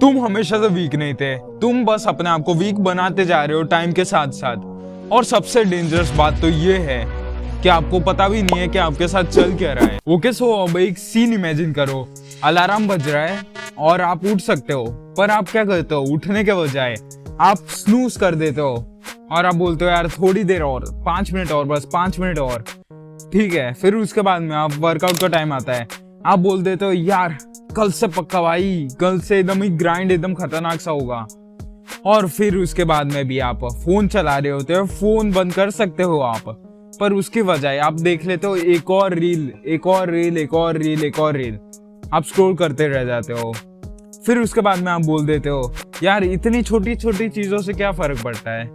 तुम हमेशा से वीक नहीं थे, तुम बस अपने आप को वीक बनाते जा रहे हो टाइम के साथ साथ। और सबसे डेंजरस बात तो ये है कि आपको पता भी नहीं है कि आपके साथ चल क्या रहा है। ओके सो अब एक सीन इमेजिन करो, अलार्म बज रहा है और आप उठ सकते हो, पर आप क्या करते हो, उठने के बजाय आप स्नूज कर देते हो और आप बोलते हो यार थोड़ी देर और, 5 मिनट और, बस 5 मिनट और, ठीक है। फिर उसके बाद में आप वर्कआउट का टाइम आता है, आप बोल देते हो यार कल से पक्का भाई, कल से एकदम ही ग्राइंड एकदम खतरनाक सा होगा। और फिर उसके बाद में भी आप फोन चला रहे होते हो, फोन बंद कर सकते हो आप, पर उसकी बजाय आप देख लेते हो एक और रील, एक और रील, एक और रील, एक और रील, आप स्क्रॉल करते रह जाते हो। फिर उसके बाद में आप बोल देते हो यार इतनी छोटी छोटी चीजों से क्या फर्क पड़ता है,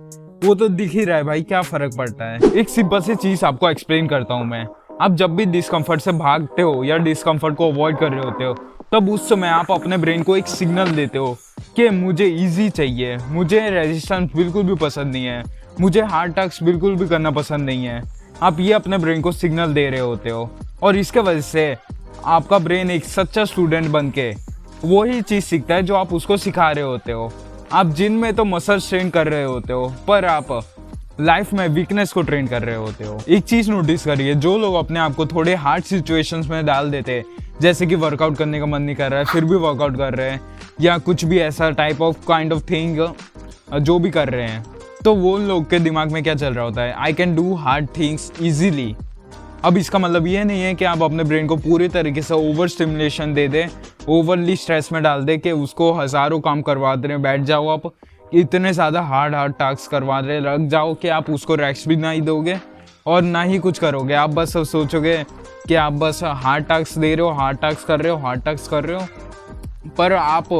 वो तो दिख ही रहा है भाई, क्या फर्क पड़ता है। एक सिंपल सी चीज आपको एक्सप्लेन करता हूँ मैं। आप जब भी डिस्कम्फर्ट से भागते हो या डिस्कम्फर्ट को अवॉइड कर रहे होते हो, तब उस समय आप अपने ब्रेन को एक सिग्नल देते हो कि मुझे इजी चाहिए, मुझे रेजिस्टेंस बिल्कुल भी पसंद नहीं है, मुझे हार्ड टास्क बिल्कुल भी करना पसंद नहीं है। आप ये अपने ब्रेन को सिग्नल दे रहे होते हो और इसके वजह से आपका ब्रेन एक सच्चा स्टूडेंट बन के वही चीज़ सीखता है जो आप उसको सिखा रहे होते हो। आप जिम में तो मसल ट्रेन कर रहे होते हो, पर आप लाइफ में वीकनेस को ट्रेन कर रहे होते हो। एक चीज़ नोटिस करिए, जो लोग अपने आप को थोड़े हार्ड सिचुएशंस में डाल देते, जैसे कि वर्कआउट करने का मन नहीं कर रहा है फिर भी वर्कआउट कर रहे हैं, या कुछ भी ऐसा type of kind of thing जो भी कर रहे हैं, तो वो लोग के दिमाग में क्या चल रहा होता है, I can do hard things easily. अब इसका मतलब ये नहीं है कि आप अपने ब्रेन को पूरी तरीके से ओवर स्टिमुलेशन दे दें, ओवरली स्ट्रेस में डाल दे कि उसको हज़ारों काम करवा दे, बैठ जाओ आप इतने ज़्यादा हार्ड टास्क करवा रहे रख जाओ कि आप उसको रेस्ट भी नहीं दोगे और ना ही कुछ करोगे। आप बस सोचोगे कि आप बस हार्ड टास्क दे रहे हो, हार्ड टास्क कर रहे हो, हार्ड टास्क कर रहे हो, पर आप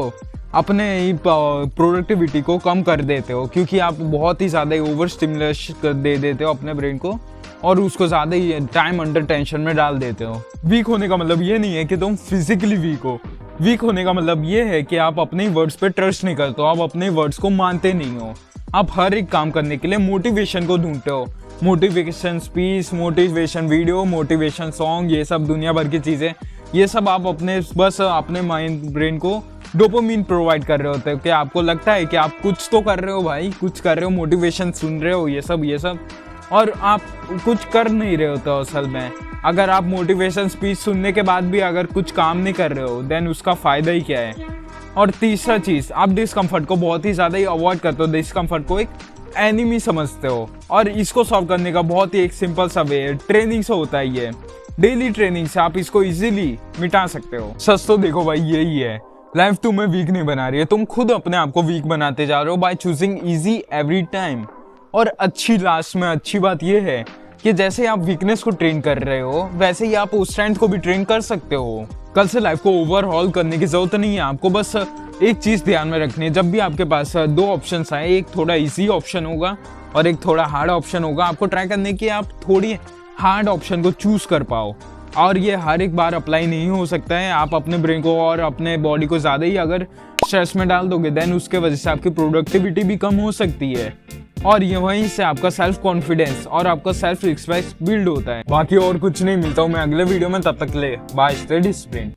अपने ही प्रोडक्टिविटी को कम कर देते हो, क्योंकि आप बहुत ही ज़्यादा ओवर स्टिमुलेशन दे देते हो अपने ब्रेन को और उसको ज़्यादा ही टाइम अंडर टेंशन में डाल देते हो। वीक होने का मतलब ये नहीं है कि तुम फिजिकली वीक हो, वीक होने का मतलब ये है कि आप अपने वर्ड्स पे ट्रस्ट नहीं करते हो, आप अपने वर्ड्स को मानते नहीं हो। आप हर एक काम करने के लिए मोटिवेशन को ढूंढते हो, motivation speech, motivation video, motivation song, ये सब दुनिया भर की चीज़ें, ये सब आप अपने बस अपने माइंड ब्रेन को डोपामिन प्रोवाइड कर रहे होते हो कि आपको लगता है कि आप कुछ तो कर रहे हो भाई, कुछ कर रहे हो, मोटिवेशन सुन रहे हो, ये सब, और आप कुछ कर नहीं रहे होते हो असल में। अगर आप मोटिवेशन स्पीच सुनने के बाद भी अगर कुछ काम नहीं कर रहे हो, देन उसका फ़ायदा ही क्या है। और तीसरा चीज़, आप डिस्कम्फर्ट को बहुत ही ज़्यादा ही अवॉइड करते हो, डिस्कम्फर्ट को एक एनिमी समझते हो, और इसको सॉल्व करने का बहुत ही एक सिंपल सा वे है, ट्रेनिंग से होता है। ये डेली ट्रेनिंग से आप इसको इजीली मिटा सकते हो। सच तो देखो भाई, यही है लाइफ तुम्हें वीक नहीं बना रही है, तुम खुद अपने आप को वीक बनाते जा रहे हो by choosing easy every time. और अच्छी लास्ट में अच्छी बात यह है कि जैसे आप वीकनेस को ट्रेन कर रहे हो, वैसे ही आप उस स्ट्रेंथ को भी ट्रेन कर सकते हो। कल से लाइफ को ओवरऑल करने की जरूरत नहीं है, आपको बस एक चीज ध्यान में रखनी है, जब भी आपके पास 2 ऑप्शंस आए, एक थोड़ा इजी ऑप्शन होगा और एक थोड़ा हार्ड ऑप्शन होगा, आपको ट्राई करने की आप थोड़ी हार्ड ऑप्शन को चूज कर पाओ। और ये हर एक बार अप्लाई नहीं हो सकता है, आप अपने ब्रेन को और अपने बॉडी को ज़्यादा ही अगर स्ट्रेस में डाल दोगे, देन उसके वजह से आपकी प्रोडक्टिविटी भी कम हो सकती है, और ये वहीं से आपका सेल्फ कॉन्फिडेंस और आपका सेल्फ रिस्पेक्ट बिल्ड होता है। बाकी और कुछ नहीं, मिलता हूँ मैं अगले वीडियो में, तब तक ले बाय, स्टे डिसिप्लिन।